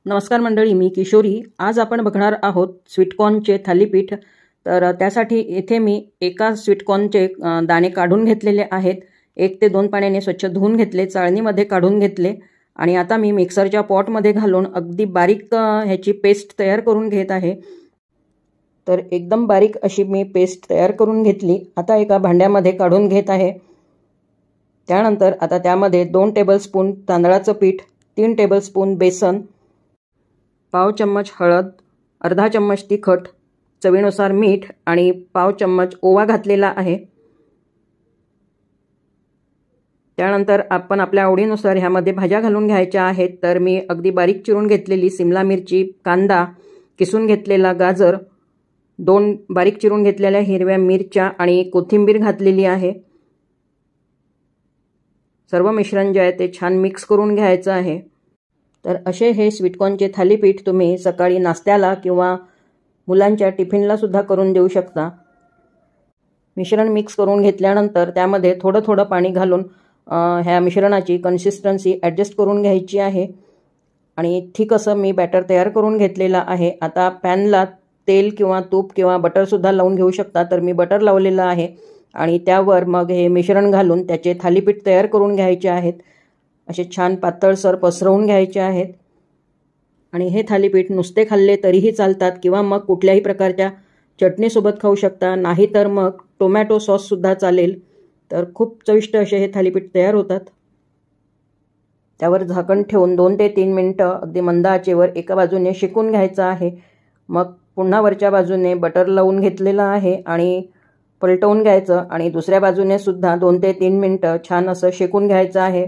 नमस्कार मंडळी, मी किशोरी। आज आपण बघणार आहोत स्वीटकॉर्नचे थालीपीठ। तर त्यासाठी इथे मी एका स्वीटकॉर्नचे दाणे काढून घेतलेले आहेत। 1 ते 2 पाण्याने स्वच्छ धुवून घेतले, चाळणीमध्ये काढून घेतले आणि आता मी मिक्सरच्या पॉटमध्ये घालून अगदी बारीक ह्याची पेस्ट तयार करून घेत आहे। तर एकदम बारीक अशी मी पेस्ट तयार करून घेतली। आता एका भांड्यामध्ये काढून घेत आहे। त्यानंतर आता त्यामध्ये 2 टेबलस्पून तांदळाचं पीठ, 3 टेबलस्पून बेसन, पाव चम्मच हळद, अर्धा चम्मच तिखट, चवीनुसार मीठ आणि पाव चम्मच ओवा घातलेला आहे। त्यानंतर आपण आपल्या आवडीनुसार ह्यामध्ये भाज्या घालून घ्यायच्या आहेत। तर मी अगदी बारीक चिरून घेतलेली सिमला मिरची, कांदा, किसून घेतलेला गाजर, 2 बारीक चिरून घेतलेल्या हिरव्या मिरच्या आणि कोथिंबीर घातलेली आहे। सर्व मिश्रण जे आहे ते छान मिक्स करून घ्यायचं आहे। तर असे हे स्वीटकॉर्नचे थालीपीठ तुम्ही सकाळी नाश्त्याला किंवा मुलांच्या टिफिनला सुद्धा करून देऊ शकता। मिश्रण मिक्स करून घेतल्यानंतर त्यामध्ये थोडं थोडं पाणी घालून ह्या मिश्रणाची कन्सिस्टन्सी ॲडजस्ट करून घ्यायची आहे आणि ठीक असं मी बॅटर तयार करून घेतलेला आहे। आता पॅनला तेल किंवा तूप किंवा बटरसुद्धा लावून घेऊ शकता। तर मी बटर लावलेलं आहे आणि त्यावर मग हे मिश्रण घालून त्याचे थालीपीठ तयार करून घ्यायचे आहेत। असे छान पातळसर पसरवून घ्यायचे आहेत आणि हे थालीपीठ नुसते खाल्ले तरीही चालतात किंवा मग कुठल्याही प्रकारच्या चटणीसोबत खाऊ शकता, नाही तर मग टोमॅटो सॉससुद्धा चालेल। तर खूप चविष्ट असे हे थालीपीठ तयार होतात। त्यावर झाकण ठेवून 2 ते 3 मिनिटं अगदी मंद आचेवर एका बाजूने शेकून घ्यायचं आहे। मग पुन्हा वरच्या बाजूने बटर लावून घेतलेलं आहे आणि पलटवून घ्यायचं आणि दुसऱ्या बाजूने सुद्धा 2 ते 3 मिनिटं छान असं शेकून घ्यायचं आहे।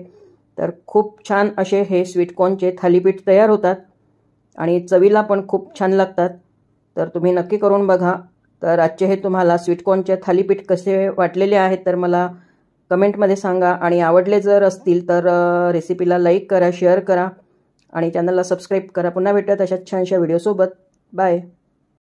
तर खूप छान असे हे स्वीटकॉर्नचे थालीपीठ तयार होतात आणि चवीला पण खूप छान लागतात। तर तुम्ही नक्की करून बघा। तर आजचे हे तुम्हाला स्वीटकॉर्नचे थालीपीठ कसे वाटलेले आहेत तर मला कमेंटमध्ये सांगा आणि आवडले जर असतील तर रेसिपीला लाईक करा, शेअर करा आणि चॅनलला सबस्क्राईब करा। पुन्हा भेटूयात अशा छानशा व्हिडिओसोबत। बाय।